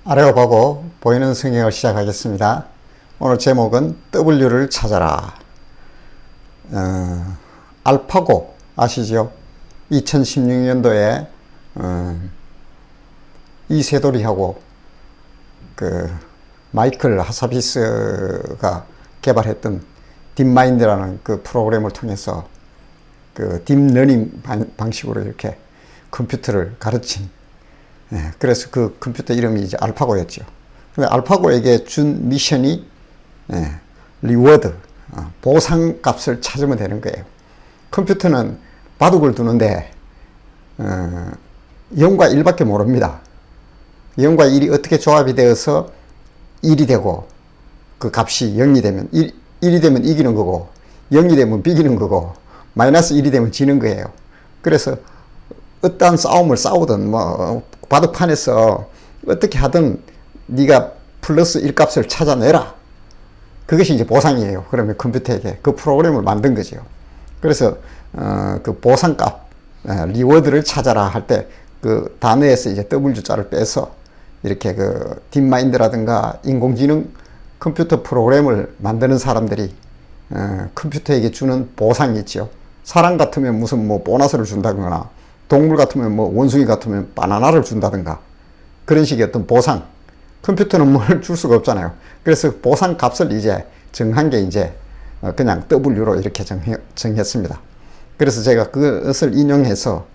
아래오바고 보이는 성경을 시작하겠습니다. 오늘 제목은 W를 찾아라. 알파고 아시죠? 2016년도에 이세돌이하고 그 마이클 하사비스가 개발했던 딥마인드라는 그 프로그램을 통해서 그 딥러닝 방식으로 이렇게 컴퓨터를 가르친, 그래서 그 컴퓨터 이름이 이제 알파고였죠. 근데 알파고에게 준 미션이 리워드, 보상값을 찾으면 되는 거예요. 컴퓨터는 바둑을 두는데 0과 1밖에 모릅니다. 0과 1이 어떻게 조합이 되어서 1이 되고 그 값이 0이 되면 1이 되면 이기는 거고 0이 되면 비기는 거고 마이너스 1이 되면 지는 거예요. 그래서 어떠한 싸움을 싸우든 뭐 바둑판에서 어떻게 하든 네가 플러스 1 값을 찾아내라. 그것이 이제 보상이에요. 그러면 컴퓨터에게 그 프로그램을 만든 거죠. 그래서 그 보상값, 리워드를 찾아라 할 때 그 단어에서 이제 W자를 빼서 이렇게 그 딥마인드라든가 인공지능 컴퓨터 프로그램을 만드는 사람들이 컴퓨터에게 주는 보상이 있죠. 사람 같으면 무슨 뭐 보너스를 준다거나 동물 같으면 뭐 원숭이 같으면 바나나를 준다든가 그런 식의 어떤 보상. 컴퓨터는 뭘 줄 수가 없잖아요. 그래서 보상 값을 이제 정한 게 이제 그냥 W로 이렇게 정했습니다. 그래서 제가 그것을 인용해서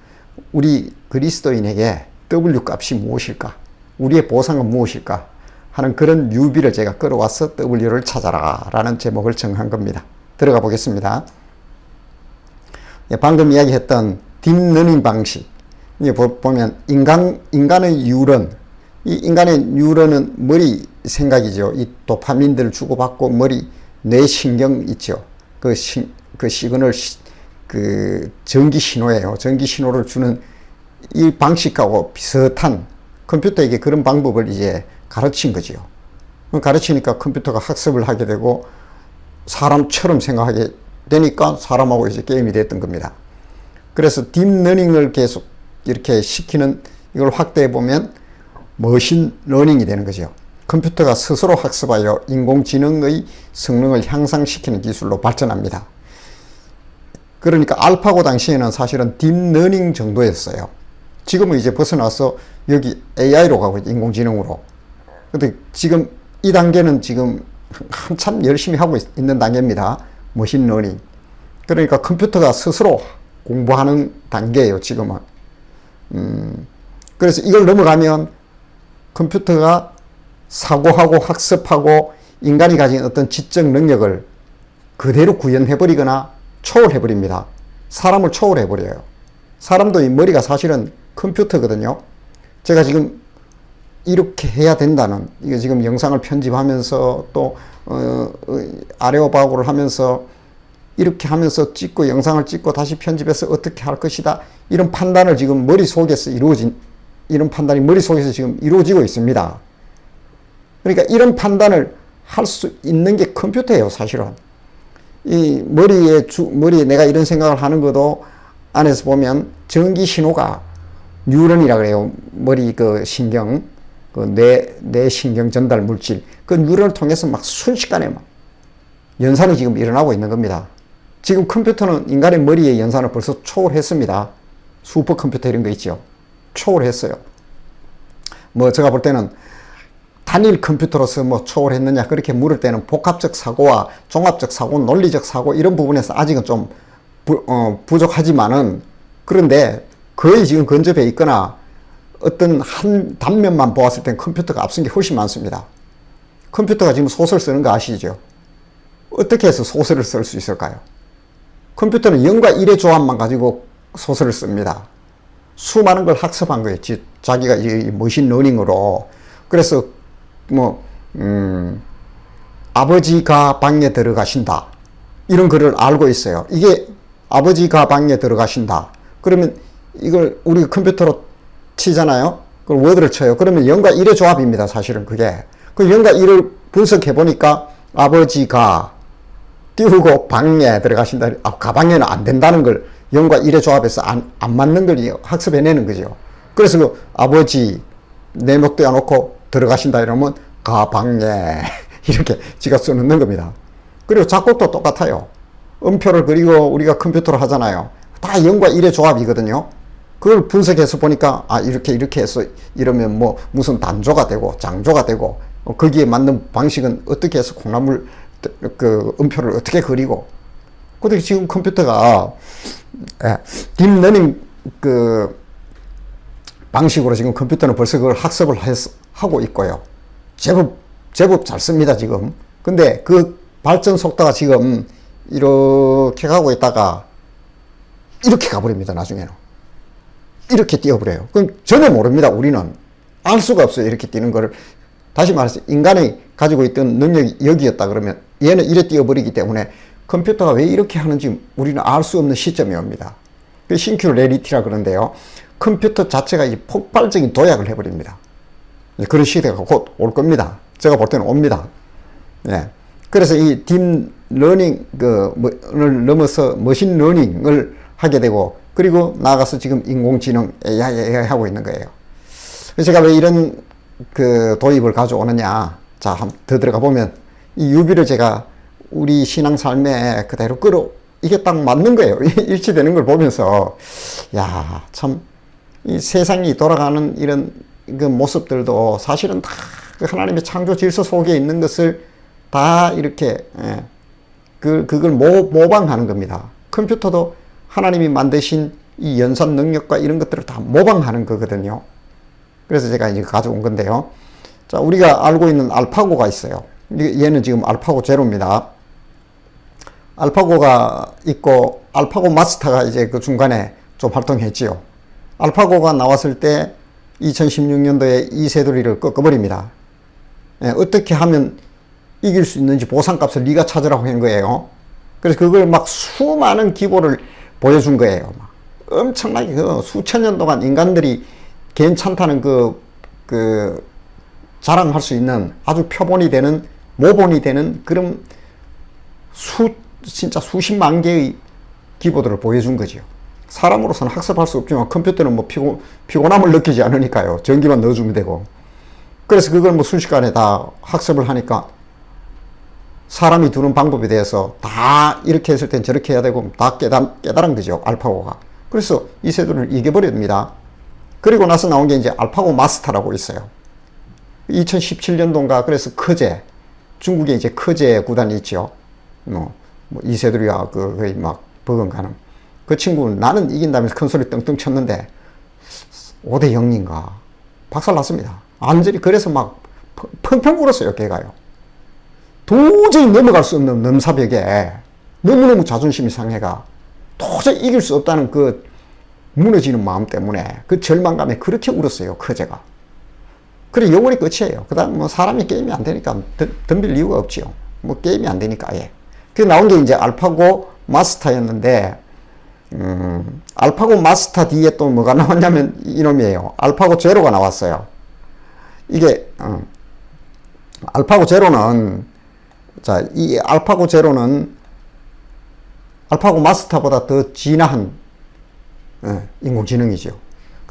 우리 그리스도인에게 W 값이 무엇일까? 우리의 보상은 무엇일까? 하는 그런 유비를 제가 끌어와서 W를 찾아라 라는 제목을 정한 겁니다. 들어가 보겠습니다. 방금 이야기했던 딥러닝 방식. 보면 인간의 뉴런, 이 인간의 뉴런은 머리 생각이죠. 이 도파민들을 주고받고 머리 뇌신경 있죠. 그 시그널, 그 전기 신호예요. 전기 신호를 주는 이 방식하고 비슷한 컴퓨터에게 그런 방법을 이제 가르친 거죠. 가르치니까 컴퓨터가 학습을 하게 되고 사람처럼 생각하게 되니까 사람하고 이제 게임이 됐던 겁니다. 그래서 딥러닝을 계속 이렇게 시키는 이걸 확대해 보면 머신러닝이 되는 거죠. 컴퓨터가 스스로 학습하여 인공지능의 성능을 향상시키는 기술로 발전합니다. 그러니까 알파고 당시에는 사실은 딥러닝 정도였어요. 지금은 이제 벗어나서 여기 AI로 가고 인공지능으로. 근데 지금 이 단계는 지금 한참 열심히 하고 있는 단계입니다. 머신러닝. 그러니까 컴퓨터가 스스로 공부하는 단계예요, 지금은. 그래서 이걸 넘어가면 컴퓨터가 사고하고 학습하고 인간이 가진 어떤 지적 능력을 그대로 구현해버리거나 초월해버립니다. 사람을 초월해버려요. 사람도 이 머리가 사실은 컴퓨터거든요. 제가 지금 이렇게 해야 된다는, 이거 지금 영상을 편집하면서 또 아레오바고를 하면서 이렇게 하면서 찍고 영상을 찍고 다시 편집해서 어떻게 할 것이다. 이런 판단을 지금 머릿속에서 이런 판단이 머릿속에서 지금 이루어지고 있습니다. 그러니까 이런 판단을 할 수 있는 게 컴퓨터예요, 사실은. 이 머리에 내가 이런 생각을 하는 것도 안에서 보면 전기 신호가 뉴런이라 그래요. 머리 그 신경, 그 뇌 신경 전달 물질. 그 뉴런을 통해서 막 순식간에 막 연산이 지금 일어나고 있는 겁니다. 지금 컴퓨터는 인간의 머리의 연산을 벌써 초월했습니다. 슈퍼컴퓨터 이런 거 있죠. 초월했어요. 뭐 제가 볼 때는 단일 컴퓨터로서 뭐 초월했느냐 그렇게 물을 때는 복합적 사고와 종합적 사고, 논리적 사고 이런 부분에서 아직은 좀 부족하지만은, 그런데 거의 지금 근접해 있거나 어떤 한 단면만 보았을 땐 컴퓨터가 앞선 게 훨씬 많습니다. 컴퓨터가 지금 소설 쓰는 거 아시죠? 어떻게 해서 소설을 쓸 수 있을까요? 컴퓨터는 0과 1의 조합만 가지고 소설을 씁니다. 수많은 걸 학습한 거예요. 자기가 이 머신러닝으로. 그래서 뭐 아버지가 방에 들어가신다. 이런 글을 알고 있어요. 이게 아버지가 방에 들어가신다. 그러면 이걸 우리 컴퓨터로 치잖아요. 그걸 워드를 쳐요. 그러면 0과 1의 조합입니다. 사실은 그게. 그 0과 1을 분석해 보니까 아버지가 띄우고 방에 들어가신다. 가방에는 안 된다는 걸 0과 1의 조합에서 안 맞는 걸 학습해내는 거죠. 그래서 그 아버지 내 목 떼어놓고 들어가신다 이러면 가방예 이렇게 지가 써놓는 겁니다. 그리고 작곡도 똑같아요. 음표를 그리고 우리가 컴퓨터로 하잖아요. 다 0과 1의 조합이거든요. 그걸 분석해서 보니까 이렇게 해서 이러면 뭐 무슨 단조가 되고 장조가 되고 거기에 맞는 방식은 어떻게 해서 콩나물 그 음표를 어떻게 그리고. 근데 지금 컴퓨터가 딥러닝 그 방식으로 지금 컴퓨터는 벌써 그걸 학습을 하고 있고요. 제법 잘 씁니다, 지금. 근데 그 발전 속도가 지금 이렇게 가고 있다가 이렇게 가버립니다, 나중에는. 이렇게 뛰어버려요. 그럼 전혀 모릅니다, 우리는. 알 수가 없어요, 이렇게 뛰는 거를. 다시 말해서 인간이 가지고 있던 능력이 여기였다 그러면 얘는 이래 뛰어버리기 때문에 컴퓨터가 왜 이렇게 하는지 우리는 알 수 없는 시점이 옵니다. 그 싱큐레리티라 그러는데요. 컴퓨터 자체가 이 폭발적인 도약을 해버립니다. 그런 시대가 곧 올 겁니다. 제가 볼 때는 옵니다. 예. 그래서 이 딥러닝을 넘어서 머신러닝을 하게 되고, 그리고 나아가서 지금 인공지능 AI 하고 있는 거예요. 그래서 제가 왜 이런 그 도입을 가져오느냐. 자, 한번 더 들어가 보면 이 유비를 제가 우리 신앙 삶에 그대로 이게 딱 맞는 거예요. 일치되는 걸 보면서, 야, 참, 이 세상이 돌아가는 이런 그 모습들도 사실은 다 그 하나님의 창조 질서 속에 있는 것을 다 이렇게, 그걸 모방하는 겁니다. 컴퓨터도 하나님이 만드신 이 연산 능력과 이런 것들을 다 모방하는 거거든요. 그래서 제가 이제 가져온 건데요. 자, 우리가 알고 있는 알파고가 있어요. 얘는 지금 알파고 제로입니다. 알파고가 있고, 알파고 마스터가 이제 그 중간에 좀 활동했지요. 알파고가 나왔을 때 2016년도에 이세돌이를 꺾어버립니다. 어떻게 하면 이길 수 있는지 보상값을 네가 찾으라고 한 거예요. 그래서 그걸 막 수많은 기보를 보여준 거예요. 막 엄청나게 그 수천 년 동안 인간들이 괜찮다는 그 자랑할 수 있는 아주 표본이 되는, 모본이 되는 그런 진짜 수십만 개의 기보들을 보여준 거죠. 사람으로서는 학습할 수 없지만 컴퓨터는 뭐 피곤함을 느끼지 않으니까요. 전기만 넣어주면 되고. 그래서 그걸 뭐 순식간에 다 학습을 하니까 사람이 두는 방법에 대해서 다 이렇게 했을 땐 저렇게 해야 되고 다 깨달은 거죠, 알파고가. 그래서 이세돌을 이겨버립니다. 그리고 나서 나온 게 이제 알파고 마스터라고 있어요. 2017년도인가 그래서 커제, 중국에 이제 커제 구단이 있죠. 뭐 이세돌이가 거의 막 버금가는. 그 친구는 나는 이긴다면서 큰 소리 떵떵 쳤는데 5대 0인가 박살났습니다. 완전히. 그래서 막 펑펑 울었어요, 걔가요. 도저히 넘어갈 수 없는 넘사벽에 너무너무 자존심이 상해가 도저히 이길 수 없다는 그 무너지는 마음 때문에 그 절망감에 그렇게 울었어요, 커제가. 그래, 영원히 끝이에요. 그 다음 뭐 사람이 게임이 안 되니까 덤빌 이유가 없지요. 뭐 게임이 안 되니까, 예. 그 나온 게 이제 알파고 마스터였는데, 알파고 마스터 뒤에 또 뭐가 나왔냐면 이놈이에요. 알파고 제로가 나왔어요. 이게, 알파고 제로는, 자, 이 알파고 제로는 알파고 마스터보다 더 진화한 인공지능이죠.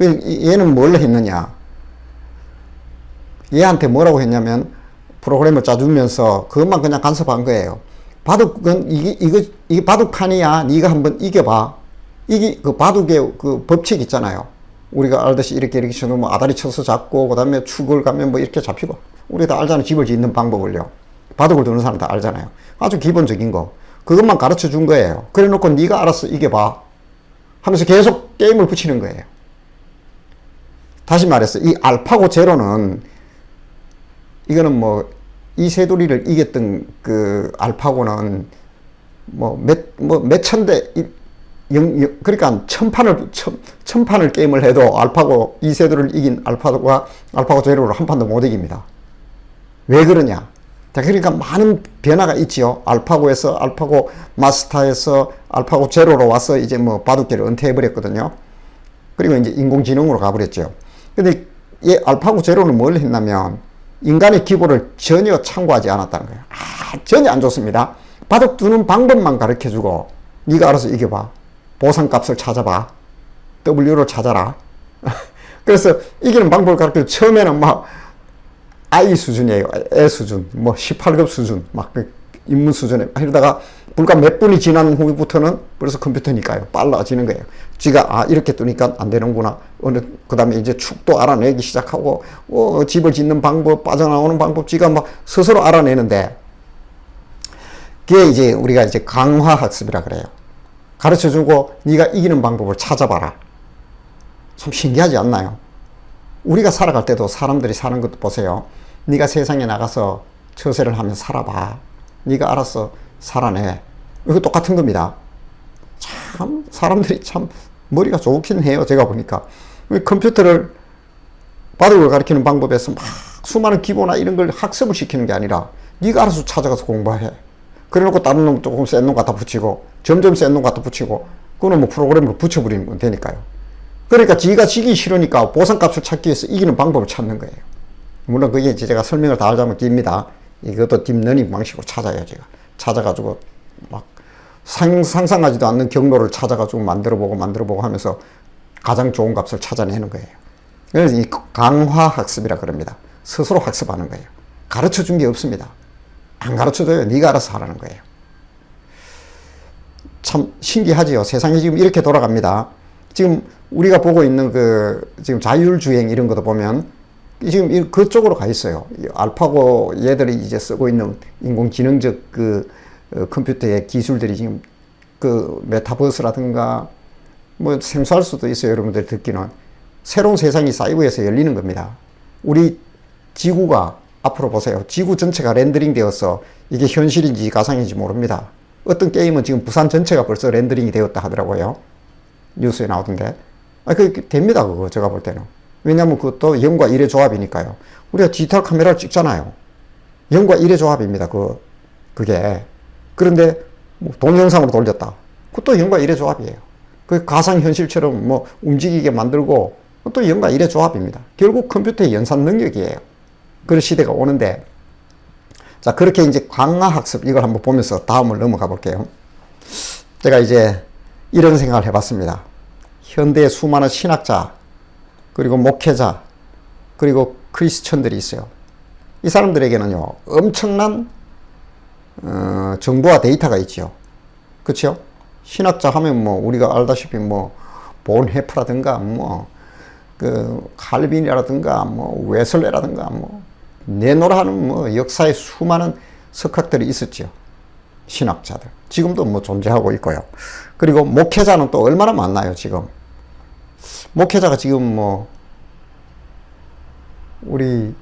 얘는 뭘 했느냐. 얘한테 뭐라고 했냐면 프로그램을 짜주면서 그것만 그냥 간섭한 거예요. 바둑은 이게 바둑판이야. 네가 한번 이겨봐. 이게 그 바둑의 그 법칙 있잖아요. 우리가 알듯이 이렇게 쳐서 뭐 아다리 쳐서 잡고 그다음에 축을 가면 뭐 이렇게 잡히고 우리 다 알잖아요. 집을 짓는 방법을요. 바둑을 두는 사람 다 알잖아요. 아주 기본적인 거. 그것만 가르쳐 준 거예요. 그래 놓고 네가 알아서 이겨봐 하면서 계속 게임을 붙이는 거예요. 다시 말해서 이 알파고 제로는 이거는 뭐 이세돌이를 이겼던 그 알파고는 몇 천대 그러니까 천판을 게임을 해도 알파고 이세돌을 이긴 알파고 제로를 한 판도 못 이깁니다. 왜 그러냐? 자, 그러니까 많은 변화가 있지요. 알파고에서 알파고 마스터에서 알파고 제로로 와서 이제 뭐 바둑계를 은퇴해 버렸거든요. 그리고 이제 인공지능으로 가버렸죠. 근데 이 알파고 제로는 뭘 했냐면 인간의 기보를 전혀 참고하지 않았다는 거예요. 전혀 안 좋습니다. 바둑 두는 방법만 가르쳐주고 네가 알아서 이겨봐. 보상값을 찾아봐. W를 찾아라. 그래서 이기는 방법을 가르쳐 처음에는 막 I 수준이에요. 애 수준, 뭐 18급 수준, 막 입문 수준에 이러다가 불과 몇 분이 지난 후부터는 벌써 컴퓨터니까요. 빨라지는 거예요. 지가 이렇게 뜨니까 안 되는구나. 그 다음에 이제 축도 알아내기 시작하고 집을 짓는 방법, 빠져나오는 방법 지가 막 스스로 알아내는데 그게 이제 우리가 이제 강화 학습이라 그래요. 가르쳐주고 네가 이기는 방법을 찾아봐라. 참 신기하지 않나요? 우리가 살아갈 때도 사람들이 사는 것도 보세요. 네가 세상에 나가서 처세를 하면 살아봐. 네가 알아서 살아내. 이거 똑같은 겁니다. 참 사람들이 참 머리가 좋긴 해요. 제가 보니까 컴퓨터를 바둑을 가르치는 방법에서 막 수많은 기보나 이런 걸 학습을 시키는 게 아니라 네가 알아서 찾아가서 공부해. 그래놓고 다른 놈 조금 센 놈 갖다 붙이고 점점 센 놈 갖다 붙이고 그거는 뭐 프로그램으로 붙여버리면 되니까요. 그러니까 지가 지기 싫으니까 보상값을 찾기 위해서 이기는 방법을 찾는 거예요. 물론 그게 이제 제가 설명을 다 하자면 깁니다. 이것도 딥러닝 방식으로 찾아요. 제가 찾아가지고 막 상상하지도 않는 경로를 찾아가지고 만들어보고 하면서 가장 좋은 값을 찾아내는 거예요. 그래서 이 강화 학습이라 그럽니다. 스스로 학습하는 거예요. 가르쳐 준 게 없습니다. 안 가르쳐줘요. 네가 알아서 하라는 거예요. 참 신기하지요. 세상이 지금 이렇게 돌아갑니다. 지금 우리가 보고 있는 지금 자율주행 이런 것도 보면 지금 그쪽으로 가 있어요. 알파고 얘들이 이제 쓰고 있는 인공지능적 컴퓨터의 기술들이 지금 메타버스라든가 뭐 생소할 수도 있어요. 여러분들 듣기는. 새로운 세상이 사이버에서 열리는 겁니다. 우리 지구가 앞으로 보세요. 지구 전체가 렌더링 되어서 이게 현실인지 가상인지 모릅니다. 어떤 게임은 지금 부산 전체가 벌써 렌더링이 되었다 하더라고요. 뉴스에 나오던데. 됩니다. 그거 제가 볼 때는. 왜냐하면 그것도 0과 1의 조합이니까요. 우리가 디지털 카메라를 찍잖아요. 0과 1의 조합입니다. 그게. 그런데 뭐 동영상으로 돌렸다. 그것도 0과 1의 조합이에요. 그 가상현실처럼 뭐 움직이게 만들고 그것도 0과 1의 조합입니다. 결국 컴퓨터의 연산 능력이에요. 그런 시대가 오는데, 자, 그렇게 이제 강화학습 이걸 한번 보면서 다음을 넘어가 볼게요. 제가 이제 이런 생각을 해봤습니다. 현대의 수많은 신학자, 그리고 목회자, 그리고 크리스천들이 있어요. 이 사람들에게는요, 엄청난 정보와 데이터가 있죠. 그렇죠? 신학자 하면 뭐 우리가 알다시피 뭐 본헤프라든가 뭐 칼빈이라든가 뭐 웨슬레라든가 뭐 내노라하는 뭐 역사의 수많은 석학들이 있었죠. 신학자들. 지금도 뭐 존재하고 있고요. 그리고 목회자는 또 얼마나 많나요, 지금. 목회자가 지금 뭐 우리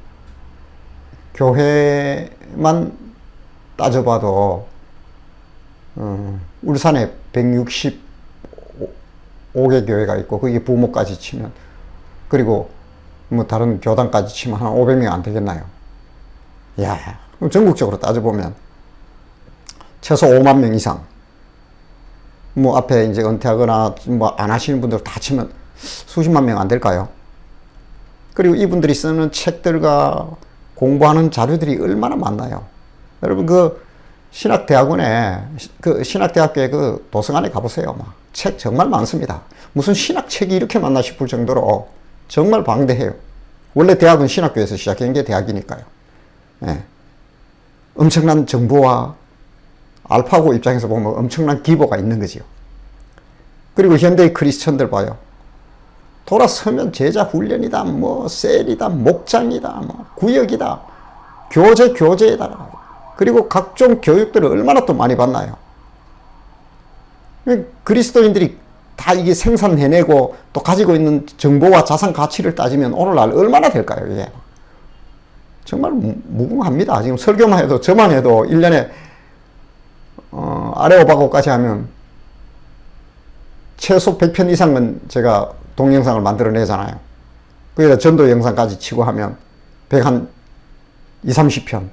교회만 따져봐도 울산에 165개 교회가 있고 그게 부모까지 치면, 그리고 뭐 다른 교단까지 치면 한 500명 안 되겠나요? 야, 그럼 전국적으로 따져보면 최소 5만 명 이상. 뭐 앞에 이제 은퇴하거나 뭐 안 하시는 분들 다 치면 수십만 명 안 될까요? 그리고 이분들이 쓰는 책들과 공부하는 자료들이 얼마나 많나요? 여러분 신학대학원에 신학대학교에 도서관에 가보세요. 막 책 정말 많습니다. 무슨 신학책이 이렇게 많나 싶을 정도로 정말 방대해요. 원래 대학은 신학교에서 시작한 게 대학이니까요. 예. 엄청난 정보와 알파고 입장에서 보면 엄청난 기보가 있는 거지요. 그리고 현대의 크리스천들 봐요. 돌아서면 제자 훈련이다, 뭐 셀이다, 목장이다, 뭐 구역이다, 교제에다가, 그리고 각종 교육들을 얼마나 또 많이 받나요? 그리스도인들이 다 이게 생산해내고 또 가지고 있는 정보와 자산 가치를 따지면 오늘날 얼마나 될까요? 이게 정말 무궁합니다. 지금 설교만 해도 저만 해도 1년에 아레오바고까지 하면 최소 100편 이상은 제가 동영상을 만들어내잖아요. 거기다 전도 영상까지 치고 하면 100한 20, 30편.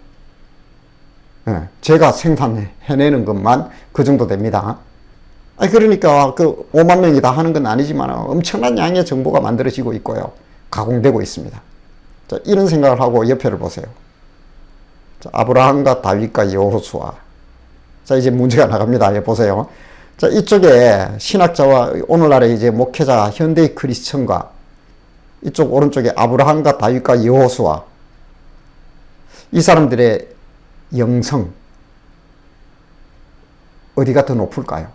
예, 제가 생산해내는 것만 그 정도 됩니다. 그러니까 5만 명이 다 하는 건 아니지만 엄청난 양의 정보가 만들어지고 있고요. 가공되고 있습니다. 자, 이런 생각을 하고 옆에를 보세요. 자, 아브라함과 다윗과 여호수아. 자, 이제 문제가 나갑니다. 보세요. 자, 이쪽에 신학자와 오늘날의 이제 목회자, 현대의 크리스천과 이쪽 오른쪽에 아브라함과 다윗과 여호수아. 이 사람들의 영성 어디가 더 높을까요?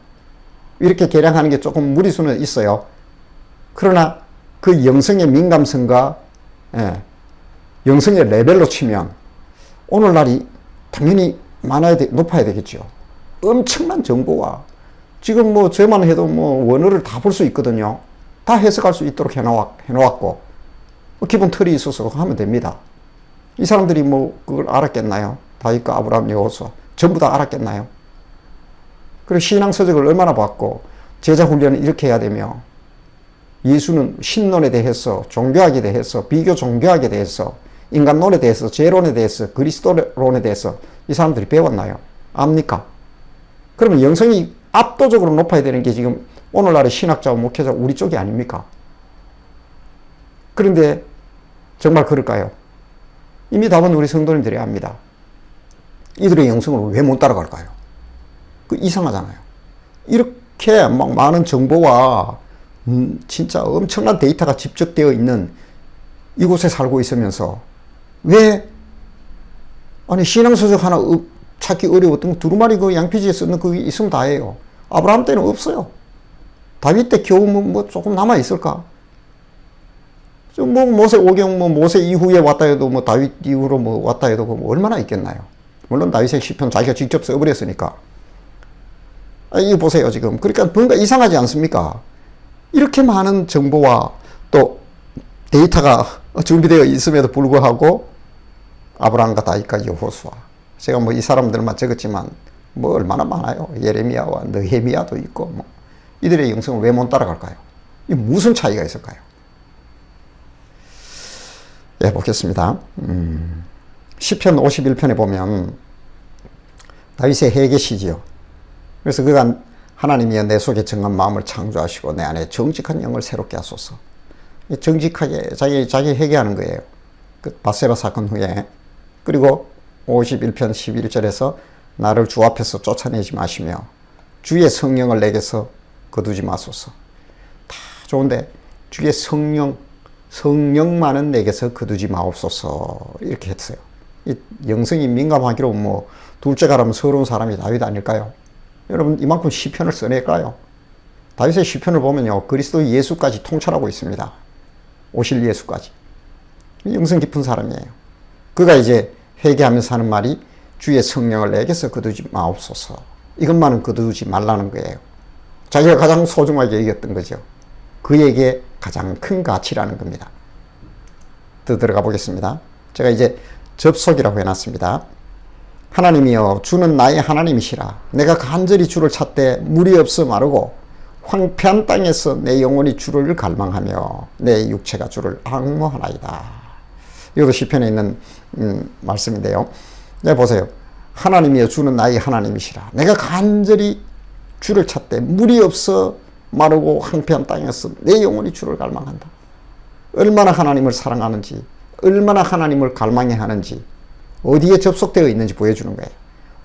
이렇게 계량하는 게 조금 무리수는 있어요. 그러나 그 영성의 민감성과 영성의 레벨로 치면 오늘날이 당연히 높아야 되겠죠. 엄청난 정보와 지금 뭐 저만 해도 뭐 원어를 다 볼 수 있거든요. 다 해석할 수 있도록 해놓았고 기본 틀이 있어서 하면 됩니다. 이 사람들이 뭐 그걸 알았겠나요? 다윗과 아브라함, 여호수아 전부 다 알았겠나요? 그리고 신앙 서적을 얼마나 봤고 제자 훈련을 이렇게 해야 되며 예수는 신론에 대해서 종교학에 대해서 비교 종교학에 대해서 인간론에 대해서 죄론에 대해서 그리스도론에 대해서 이 사람들이 배웠나요? 압니까? 그러면 영성이 압도적으로 높아야 되는 게 지금 오늘날의 신학자와 목회자 우리 쪽이 아닙니까? 그런데 정말 그럴까요? 이미 답은 우리 성도님들이 압니다. 이들의 영성을 왜 못 따라갈까요? 이상하잖아요. 이렇게 막 많은 정보와 진짜 엄청난 데이터가 집적되어 있는 이곳에 살고 있으면서 왜 아니 신앙서적 하나 찾기 어려웠던 거 두루마리 그 양피지에 쓰는 그게 있으면 다예요. 아브라함 때는 없어요. 다윗 때 겨우 뭐 조금 남아 있을까? 뭐 모세오경 뭐 모세 이후에 왔다 해도 뭐 다윗 이후로 뭐 왔다 해도 뭐 얼마나 있겠나요? 물론 다윗의 시편 자기가 직접 써버렸으니까. 이거 보세요 지금. 그러니까 뭔가 이상하지 않습니까? 이렇게 많은 정보와 또 데이터가 준비되어 있음에도 불구하고 아브라함과 다윗과 여호수아 제가 뭐 이 사람들만 적었지만 뭐 얼마나 많아요. 예레미야와 느헤미야도 있고 뭐 이들의 영성을 왜 못 따라갈까요? 이 무슨 차이가 있을까요? 예, 보겠습니다. 시편 51편에 보면 다윗의 회개시지요. 그래서 그가 하나님이여 내 속에 정한 마음을 창조하시고 내 안에 정직한 영을 새롭게 하소서. 정직하게 자기 회개하는 거예요. 그 바세바 사건 후에. 그리고 51편 11절에서 나를 주 앞에서 쫓아내지 마시며 주의 성령을 내게서 거두지 마소서. 다 좋은데 주의 성령만은 내게서 거두지 마옵소서 이렇게 했어요. 이 영성이 민감하기로 뭐 둘째 가라면 서러운 사람이 다윗 아닐까요? 여러분 이만큼 시편을 써낼까요? 다윗의 시편을 보면요 그리스도 예수까지 통찰하고 있습니다. 오실 예수까지. 영성 깊은 사람이에요. 그가 이제 회개하면서 하는 말이 주의 성령을 내게서 거두지 마옵소서. 이것만은 거두지 말라는 거예요. 자기가 가장 소중하게 여겼던 거죠. 그에게 가장 큰 가치라는 겁니다. 더 들어가 보겠습니다. 제가 이제 접속이라고 해놨습니다. 하나님이여 주는 나의 하나님이시라. 내가 간절히 주를 찾되 물이 없어 마르고 황폐한 땅에서 내 영혼이 주를 갈망하며 내 육체가 주를 앙모하나이다. 이것도 시편에 있는 말씀인데요. 네, 보세요. 하나님이여 주는 나의 하나님이시라. 내가 간절히 주를 찾되 물이 없어 마르고 황폐한 땅에서 내 영혼이 주를 갈망한다. 얼마나 하나님을 사랑하는지, 얼마나 하나님을 갈망해 하는지, 어디에 접속되어 있는지 보여주는 거예요.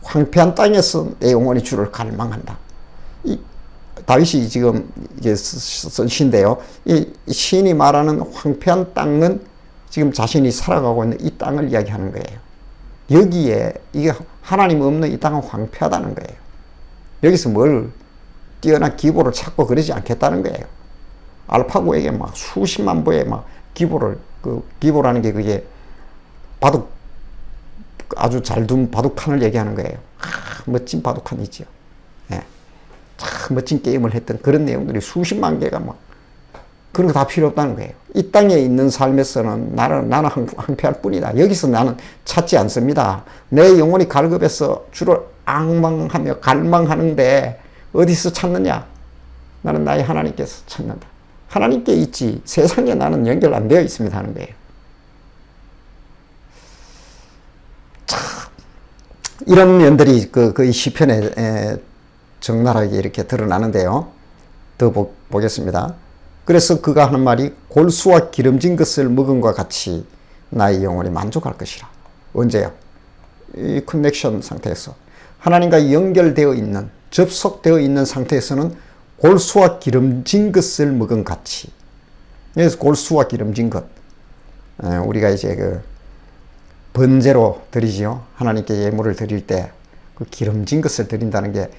황폐한 땅에서 내 영혼이 주를 갈망한다. 이 다윗이 지금 이게 쓴 시인데요. 이 시인이 말하는 황폐한 땅은 지금 자신이 살아가고 있는 이 땅을 이야기하는 거예요. 여기에 이게 하나님 없는 이 땅은 황폐하다는 거예요. 여기서 뭘 뛰어난 기보를 찾고 그러지 않겠다는 거예요. 알파고에게 막 수십만 보의 막 기보를 기보라는 게 그게 바둑 아주 잘 둔 바둑판을 얘기하는 거예요. 멋진 바둑판이지요. 예. 참 멋진 게임을 했던 그런 내용들이 수십만 개가 막 그런 거 다 필요 없다는 거예요. 이 땅에 있는 삶에서는 나는 황폐할 뿐이다. 여기서 나는 찾지 않습니다. 내 영혼이 갈급해서 주를 앙망하며 갈망하는데 어디서 찾느냐? 나는 나의 하나님께서 찾는다. 하나님께 있지 세상에 나는 연결 안 되어 있습니다 하는 거예요. 참 이런 면들이 그 시편에 적나라하게 이렇게 드러나는데요. 더 보겠습니다. 그래서 그가 하는 말이 골수와 기름진 것을 먹음과 같이 나의 영혼이 만족할 것이라. 언제요? 이 커넥션 상태에서 하나님과 연결되어 있는 접속되어 있는 상태에서는 골수와 기름진 것을 먹은 같이. 그래서 골수와 기름진 것. 우리가 이제 번제로 드리지요. 하나님께 예물을 드릴 때 그 기름진 것을 드린다는 게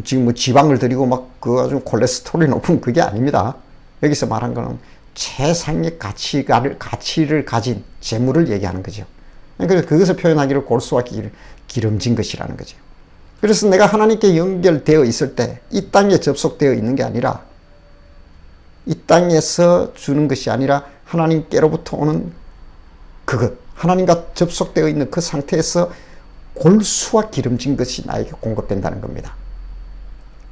지금 뭐 지방을 드리고 막 그 아주 콜레스테롤이 높은 그게 아닙니다. 여기서 말한 거는 최상의 가치를 가진 재물을 얘기하는 거죠. 그래서 그것을 표현하기를 골수와 기름진 것이라는 거죠. 그래서 내가 하나님께 연결되어 있을 때 이 땅에 접속되어 있는 게 아니라 이 땅에서 주는 것이 아니라 하나님께로부터 오는 그것, 하나님과 접속되어 있는 그 상태에서 골수와 기름진 것이 나에게 공급된다는 겁니다.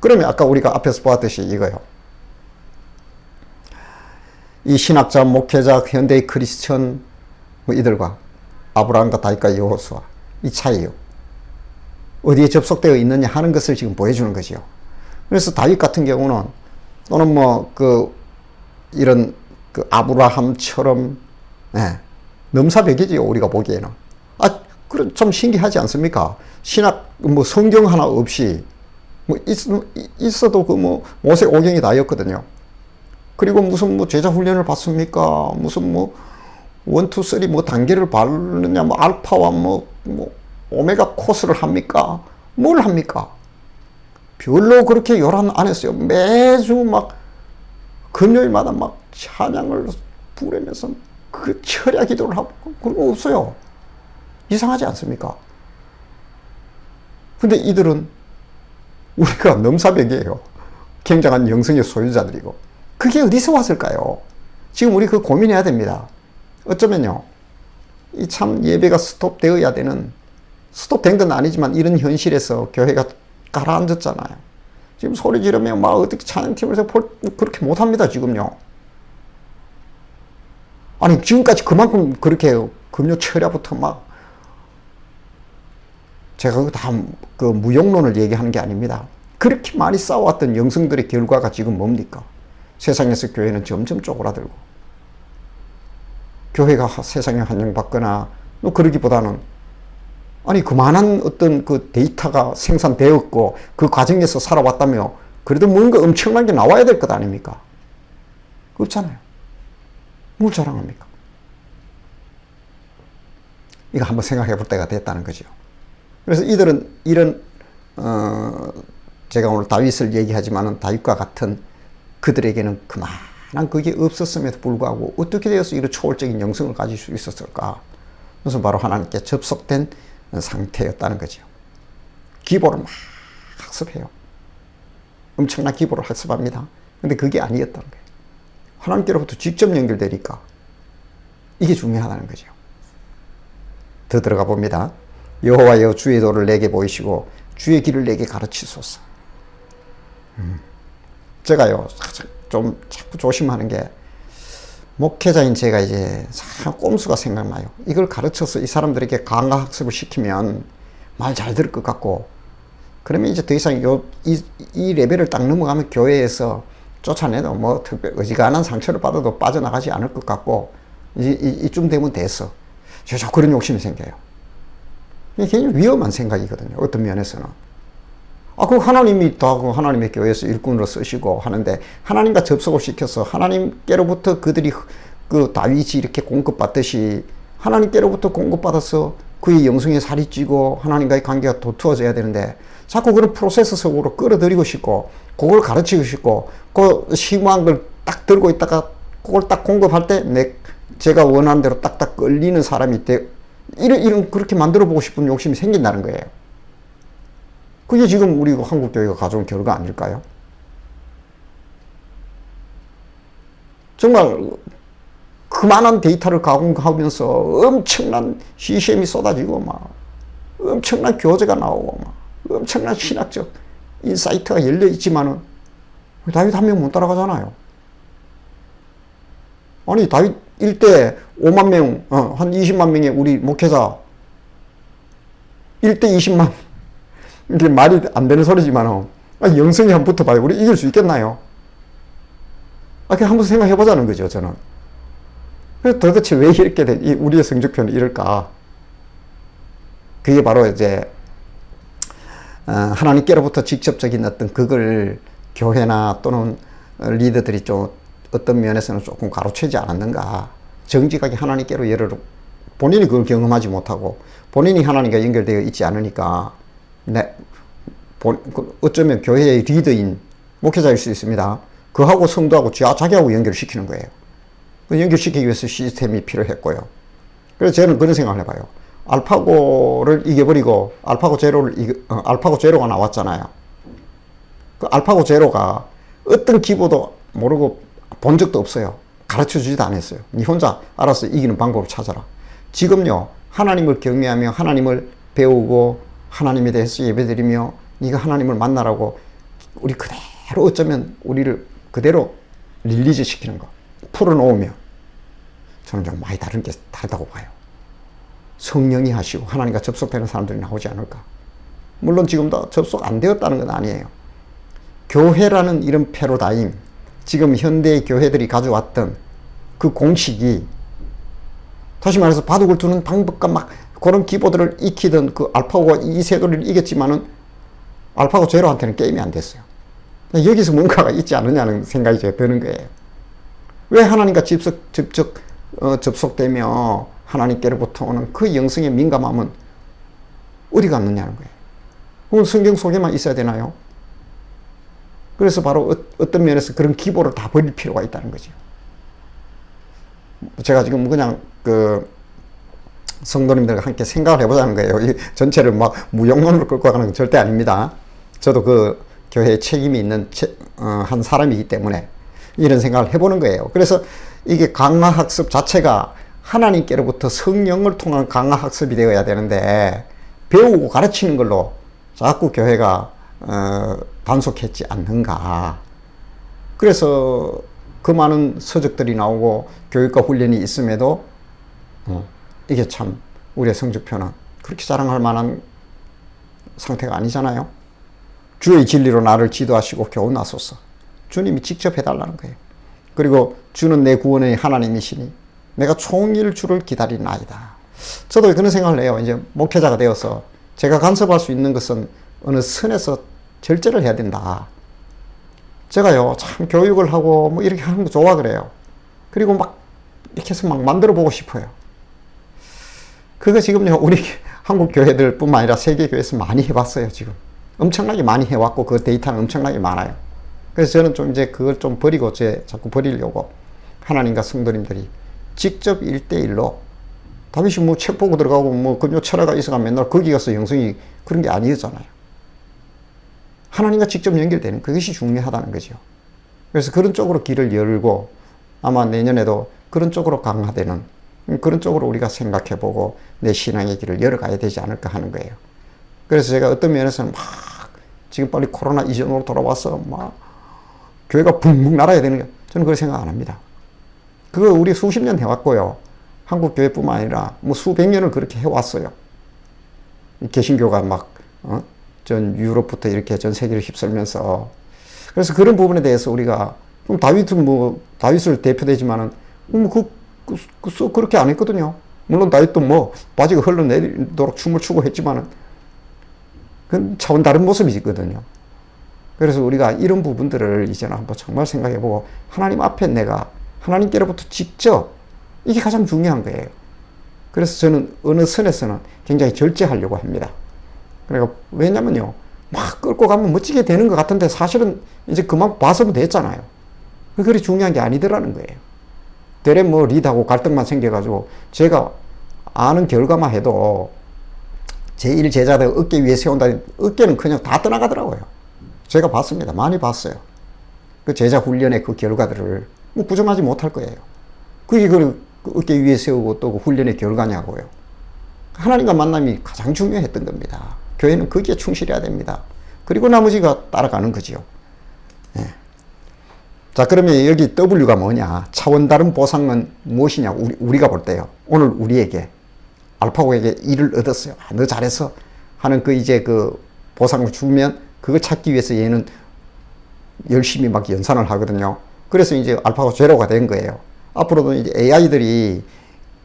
그러면 아까 우리가 앞에서 보았듯이 이거요. 이 신학자, 목회자, 현대의 크리스천 뭐 이들과 아브라함과 다윗과 여호수아 이 차이요. 어디에 접속되어 있느냐 하는 것을 지금 보여주는 거지요. 그래서 다윗 같은 경우는 또는 뭐 이런 아브라함처럼 넘사벽이지요. 우리가 보기에는. 그럼 좀 신기하지 않습니까? 신학 뭐 성경 하나 없이 뭐 있어도 모세 오경이 다였거든요. 그리고 무슨 뭐 제자 훈련을 받습니까? 무슨 뭐 1, 2, 3 뭐 단계를 밟느냐, 뭐 알파와 뭐 오메가 코스를 합니까? 뭘 합니까? 별로 그렇게 요란 안 했어요. 매주 막 금요일마다 막 찬양을 부르면서 그 철야 기도를 하고 그런 거 없어요. 이상하지 않습니까? 근데 이들은 우리가 넘사벽이에요. 굉장한 영성의 소유자들이고. 그게 어디서 왔을까요? 지금 우리 그 고민해야 됩니다. 어쩌면요. 이 참 예배가 스톱되어야 되는, 스톱된 건 아니지만 이런 현실에서 교회가 가라앉았잖아요. 지금 소리 지르면 막 어떻게 찬양팀에서 그렇게 못합니다, 지금요. 아니, 지금까지 그만큼 그렇게 금요 철야부터 막 제가 다 그 무용론을 얘기하는 게 아닙니다. 그렇게 많이 싸워왔던 영성들의 결과가 지금 뭡니까? 세상에서 교회는 점점 쪼그라들고 교회가 세상에 환영받거나 뭐 그러기보다는 아니 그만한 어떤 그 데이터가 생산되었고 그 과정에서 살아왔다며 그래도 뭔가 엄청난 게 나와야 될 것 아닙니까? 없잖아요. 뭘 자랑합니까? 이거 한번 생각해 볼 때가 됐다는 거죠. 그래서 이들은 이런 제가 오늘 다윗을 얘기하지만은 다윗과 같은 그들에게는 그만한 그게 없었음에도 불구하고 어떻게 되어서 이런 초월적인 영성을 가질 수 있었을까? 그래서 바로 하나님께 접속된 상태였다는 거죠. 기보를 막 학습해요. 엄청난 기보를 학습합니다. 근데 그게 아니었던 거예요. 하나님께로부터 직접 연결되니까 이게 중요하다는 거죠. 더 들어가 봅니다. 여호와여 주의 도를 내게 보이시고 주의 길을 내게 가르치소서. 제가요 좀 자꾸 조심하는 게 목회자인 제가 이제 참 꼼수가 생각나요. 이걸 가르쳐서 이 사람들에게 강화 학습을 시키면 말 잘 들을 것 같고 그러면 이제 더 이상 이 레벨을 딱 넘어가면 교회에서 쫓아내도 뭐 특별 어지간한 상처를 받아도 빠져나가지 않을 것 같고 이쯤 되면 됐어. 저 그런 욕심이 생겨요. 이게 굉장히 위험한 생각이거든요. 어떤 면에서는. 그 하나님이 다 하나님의 교회에서 일꾼으로 쓰시고 하는데 하나님과 접속을 시켜서 하나님께로부터 그들이 그 다윗이 이렇게 공급받듯이 하나님께로부터 공급받아서 그의 영성에 살이 찌고 하나님과의 관계가 도투어져야 되는데 자꾸 그런 프로세스 속으로 끌어들이고 싶고 그걸 가르치고 싶고 그 심오한 걸 딱 들고 있다가 그걸 딱 공급할 때 제가 원하는 대로 딱딱 끌리는 사람이 이런 그렇게 만들어 보고 싶은 욕심이 생긴다는 거예요. 그게 지금 우리 한국교회가 가져온 결과 아닐까요? 정말 그만한 데이터를 가공하면서 엄청난 CCM이 쏟아지고 막 엄청난 교재가 나오고 막 엄청난 신학적 인사이트가 열려 있지만은 다윗 한 명 못 따라가잖아요. 아니 다윗 일대 5만 명, 한 20만 명의 우리 목회자 1대 20만 이게 말이 안 되는 소리지만 영성이 한번 붙어봐요. 우리 이길 수 있겠나요? 그냥 한번 생각해 보자는 거죠, 저는. 그래서 도대체 왜 이렇게 우리의 성적표는 이럴까? 그게 바로 이제 하나님께로부터 직접적인 어떤 그걸 교회나 또는 리더들이 좀 어떤 면에서는 조금 가로채지 않았는가. 정직하게 하나님께로 열을 본인이 그걸 경험하지 못하고 본인이 하나님과 연결되어 있지 않으니까 어쩌면 교회의 리더인 목회자일 수 있습니다. 그하고 성도하고 자기하고 연결시키는 거예요. 연결시키기 위해서 시스템이 필요했고요. 그래서 저는 그런 생각을 해봐요. 알파고를 이겨버리고 알파고 제로가 나왔잖아요. 그 알파고 제로가 어떤 기보도 모르고 본 적도 없어요. 가르쳐 주지도 않았어요. 니 혼자 알아서 이기는 방법을 찾아라. 지금요, 하나님을 경외하며 하나님을 배우고 하나님에 대해서 예배드리며 네가 하나님을 만나라고 우리 그대로 어쩌면 우리를 그대로 릴리즈 시키는 거 풀어놓으면 저는 좀 많이 다르다고 봐요. 성령이 하시고 하나님과 접속되는 사람들이 나오지 않을까. 물론 지금도 접속 안 되었다는 건 아니에요. 교회라는 이런 패러다임, 지금 현대의 교회들이 가져왔던 그 공식이, 다시 말해서 바둑을 두는 방법과 막 그런 기보들을 익히던 그 알파고가 이 세돌이를 이겼지만은 알파고 제로한테는 게임이 안 됐어요. 여기서 뭔가가 있지 않느냐는 생각이 제가 드는 거예요. 왜 하나님과 접속되며 하나님께로부터 오는 그 영성의 민감함은 어디 갔느냐는 거예요. 그건 성경 속에만 있어야 되나요? 그래서 바로 어떤 면에서 그런 기보를 다 버릴 필요가 있다는 거죠. 제가 지금 그냥 성도님들과 함께 생각을 해보자는 거예요. 이 전체를 막 무용론으로 끌고 가는 건 절대 아닙니다. 저도 그 교회에 책임이 있는 한 사람이기 때문에 이런 생각을 해보는 거예요. 그래서 이게 강화학습 자체가 하나님께로부터 성령을 통한 강화학습이 되어야 되는데 배우고 가르치는 걸로 자꾸 교회가 단속했지 않는가. 그래서 그 많은 서적들이 나오고 교육과 훈련이 있음에도 이게 참 우리의 성적표는 그렇게 자랑할 만한 상태가 아니잖아요. 주의 진리로 나를 지도하시고 교훈하소서. 주님이 직접 해달라는 거예요. 그리고 주는 내 구원의 하나님이시니 내가 종일 주를 기다리나이다. 저도 그런 생각을 해요. 이제 목회자가 되어서 제가 간섭할 수 있는 것은 어느 선에서 절제를 해야 된다. 제가요, 참 교육을 하고 뭐 이렇게 하는 거 좋아 그래요. 그리고 막 이렇게 해서 막 만들어 보고 싶어요. 그거 지금요, 우리 한국 교회들 뿐만 아니라 세계 교회에서 많이 해봤어요, 지금. 엄청나게 많이 해왔고, 그 데이터는 엄청나게 많아요. 그래서 저는 좀 이제 그걸 좀 버리고, 자꾸 버리려고 하나님과 성도님들이 직접 1대1로 다윗이 뭐 책 보고 들어가고 뭐 금요 철회가 있어가 맨날 거기 가서 영성이 그런 게 아니었잖아요. 하나님과 직접 연결되는 그것이 중요하다는 거죠. 그래서 그런 쪽으로 길을 열고 아마 내년에도 그런 쪽으로 강화되는 그런 쪽으로 우리가 생각해보고 내 신앙의 길을 열어가야 되지 않을까 하는 거예요. 그래서 제가 어떤 면에서는 막 지금 빨리 코로나 이전으로 돌아와서 막 교회가 붕붕 날아야 되는 게 저는 그렇게 생각 안 합니다. 그거 우리 수십 년 해왔고요. 한국 교회뿐만 아니라 뭐 수백 년을 그렇게 해왔어요. 개신교가 막 전 유럽부터 이렇게 전 세계를 휩쓸면서 그래서 그런 부분에 대해서 우리가 다윗은 뭐 다윗을 대표되지만은 그렇게 안 했거든요. 물론 다윗도 뭐 바지가 흘러내리도록 춤을 추고 했지만은 그건 차원 다른 모습이거든요. 그래서 우리가 이런 부분들을 이제는 한번 정말 생각해보고 하나님 앞에 내가 하나님께로부터 직접 이게 가장 중요한 거예요. 그래서 저는 어느 선에서는 굉장히 절제하려고 합니다. 그러니까 왜냐면요, 막 끌고 가면 멋지게 되는 것 같은데 사실은 이제 그만 봐서면 됐잖아요. 그게 중요한 게 아니더라는 거예요. 되레 뭐 리드하고 갈등만 생겨가지고 제가 아는 결과만 해도 제1 제자들 어깨 위에 세운다, 어깨는 그냥 다 떠나가더라고요. 제가 봤습니다. 많이 봤어요. 그 제자 훈련의 그 결과들을 뭐 부정하지 못할 거예요. 그게 그 어깨 위에 세우고 또 그 훈련의 결과냐고요. 하나님과 만남이 가장 중요했던 겁니다. 교회는 거기에 충실해야 됩니다. 그리고 나머지가 따라가는 거지요. 네. 자, 그러면 여기 W가 뭐냐? 차원 다른 보상은 무엇이냐? 우리가 볼 때요. 오늘 우리에게, 알파고에게 일을 얻었어요. 아, 너 잘했어. 하는 이제 그 보상을 주면 그걸 찾기 위해서 얘는 열심히 막 연산을 하거든요. 그래서 이제 알파고 제로가 된 거예요. 앞으로도 이제 AI들이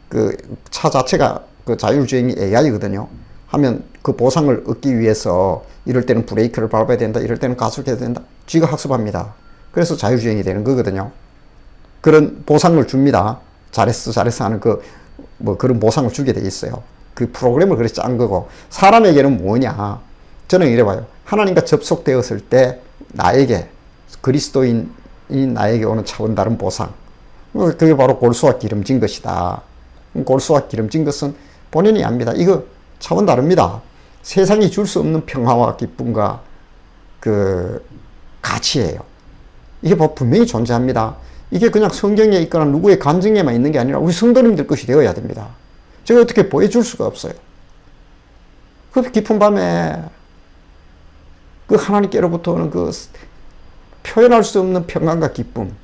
그 차 자체가 그 자율주행이 AI거든요. 하면 그 보상을 얻기 위해서 이럴 때는 브레이크를 밟아야 된다. 이럴 때는 가속해야 된다. 쥐가 학습합니다. 그래서 자율주행이 되는 거거든요. 그런 보상을 줍니다. 잘했어, 잘했어 하는 뭐 그런 보상을 주게 돼 있어요. 그 프로그램을 그렇게 짠 거고, 사람에게는 뭐냐? 저는 이래 봐요. 하나님과 접속되었을 때 나에게, 그리스도인이 나에게 오는 차원 다른 보상. 그게 바로 골수와 기름진 것이다. 골수와 기름진 것은 본인이 압니다. 이거 차원 다릅니다. 세상이 줄 수 없는 평화와 기쁨과 그 가치예요. 이게 분명히 존재합니다. 이게 그냥 성경에 있거나 누구의 감정에만 있는 게 아니라 우리 성도님들 것이 되어야 됩니다. 제가 어떻게 보여줄 수가 없어요. 그 깊은 밤에 그 하나님께로부터 오는 그 표현할 수 없는 평안과 기쁨,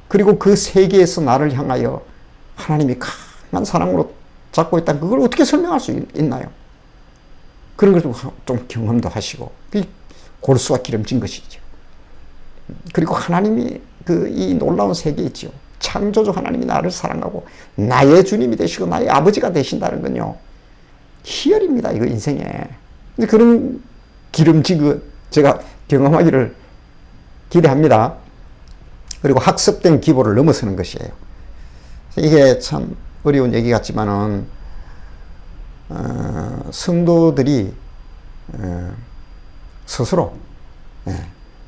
그리고 그 세계에서 나를 향하여 하나님이 강한 사랑으로 잡고 있다는 그걸 어떻게 설명할 수 있나요? 그런 걸 좀 경험도 하시고, 그 골수와 기름진 것이죠. 그리고 하나님이 이 놀라운 세계에 있죠. 창조주 하나님이 나를 사랑하고 나의 주님이 되시고 나의 아버지가 되신다는 건요, 희열입니다. 이거 인생에. 근데 그런 기름진 것 제가 경험하기를 기대합니다. 그리고 학습된 기보를 넘어서는 것이에요. 이게 참 어려운 얘기 같지만은 성도들이 스스로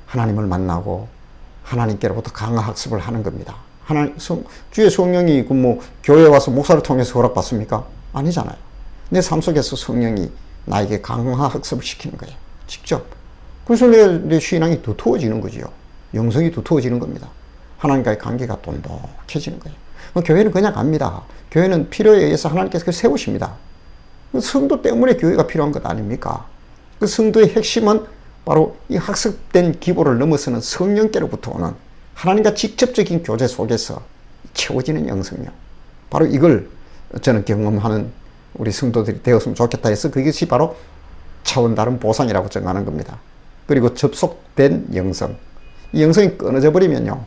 하나님을 만나고 하나님께로부터 강화 학습을 하는 겁니다. 주의 성령이 뭐 교회 와서 목사를 통해서 허락받습니까? 아니잖아요. 내 삶 속에서 성령이 나에게 강화 학습을 시키는 거예요. 직접. 그래서 내 신앙이 두터워지는 거지요. 영성이 두터워지는 겁니다. 하나님과의 관계가 돈독해지는 거예요. 교회는 그냥 갑니다. 교회는 필요에 의해서 하나님께서 세우십니다. 성도 때문에 교회가 필요한 것 아닙니까? 그 성도의 핵심은 바로 이 학습된 기보를 넘어서는 성령께로부터 오는 하나님과 직접적인 교제 속에서 채워지는 영성이요. 바로 이걸 저는 경험하는 우리 성도들이 되었으면 좋겠다 해서 그것이 바로 차원 다른 보상이라고 정하는 겁니다. 그리고 접속된 영성. 이 영성이 끊어져 버리면요,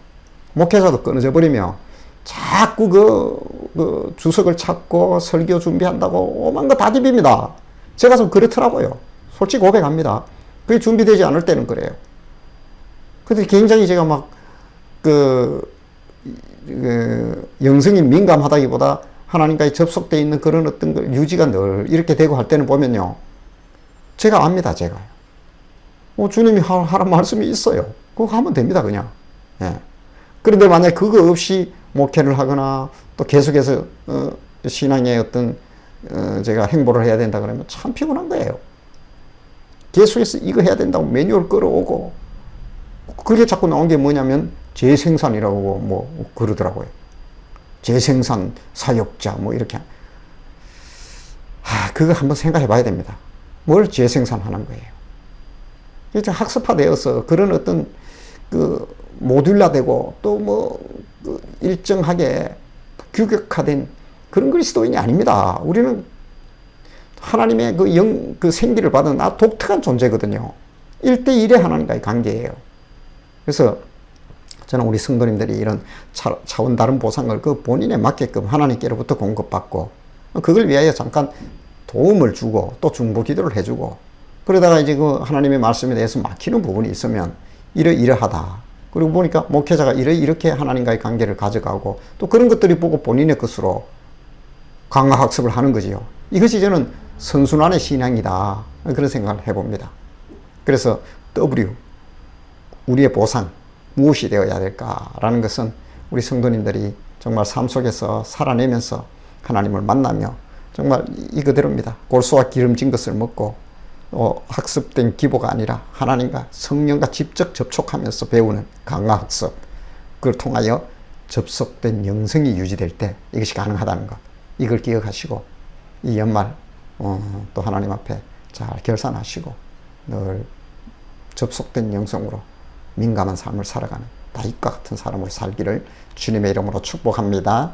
목회자도 끊어져 버리면 자꾸 그 주석을 찾고 설교 준비한다고 오만 거 다 디빕니다. 제가 좀 그렇더라고요. 솔직히 고백합니다. 그게 준비되지 않을 때는 그래요. 근데 굉장히 제가 막 영성이 민감하다기보다 하나님과의 접속되어 있는 그런 어떤 걸 유지가 늘 이렇게 되고 할 때는 보면요, 제가 압니다. 제가 주님이 하라는 말씀이 있어요. 그거 하면 됩니다. 그냥. 예. 그런데 만약 그거 없이 목회를 하거나 또 계속해서 신앙의 어떤 제가 행보를 해야 된다 그러면 참 피곤한 거예요. 계속해서 이거 해야 된다고 매뉴얼 끌어오고, 그게 자꾸 나온 게 뭐냐면 재생산이라고 뭐 그러더라고요. 재생산 사역자 뭐 이렇게. 그거 한번 생각해 봐야 됩니다. 뭘 재생산하는 거예요. 이제 학습화되어서 그런 어떤 모듈화되고 또 일정하게 규격화된 그런 그리스도인이 아닙니다. 우리는 하나님의 그 생기를 받은 독특한 존재거든요. 1대1의 하나님과의 관계예요. 그래서 저는 우리 성도님들이 이런 차원 다른 보상을 본인에 맞게끔 하나님께로부터 공급받고, 그걸 위하여 잠깐 도움을 주고 또 중보 기도를 해주고, 그러다가 이제 하나님의 말씀에 대해서 막히는 부분이 있으면 이러이러하다. 그리고 보니까 목회자가 이렇게 하나님과의 관계를 가져가고 또 그런 것들이 보고 본인의 것으로 강화 학습을 하는 거지요. 이것이 저는 선순환의 신앙이다. 그런 생각을 해봅니다. 그래서 W, 우리의 보상, 무엇이 되어야 될까라는 것은 우리 성도님들이 정말 삶 속에서 살아내면서 하나님을 만나며 정말 이거대로입니다. 골수와 기름진 것을 먹고 학습된 기보가 아니라 하나님과 성령과 직접 접촉하면서 배우는 강화 학습, 그걸 통하여 접속된 영성이 유지될 때 이것이 가능하다는 것, 이걸 기억하시고 이 연말 또 하나님 앞에 잘 결산하시고 늘 접속된 영성으로 민감한 삶을 살아가는 다윗과 같은 사람으로 살기를 주님의 이름으로 축복합니다.